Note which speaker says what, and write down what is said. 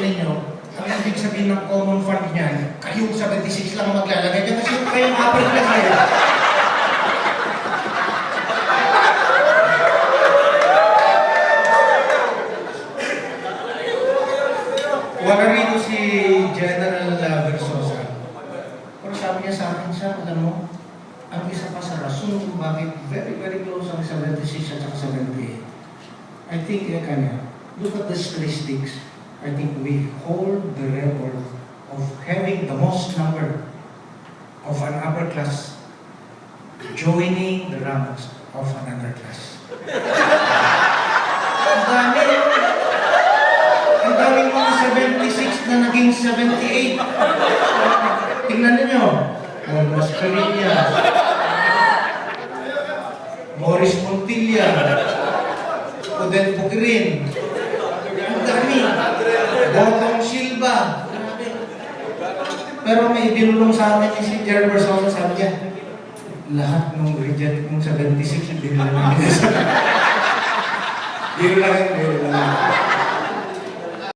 Speaker 1: ninyo, ang ibig sabihin ng common fund niyan, kayong 76 lang maglalagay dyan kasi kayong upper class eh. Wala rito si General Versosa. Pero sabi niya sa akin siya, alam mo, ang isa pa sa rason kung bakit very, very close ang 76 at 78. I think, look at the statistics. I think we hold the record of having the most number of an upper class joining the ranks of an underclass. Ang daming mga 76 na naging 78. Tingnan ninyo. Mas Perilla, Morris Montilla, Odette Bukirin, ang dami. Botong Silva. Pero may binulong sa akin si General Versosa, sabi niya, lahat ng reject ng 76, hindi na namin. Biro lang.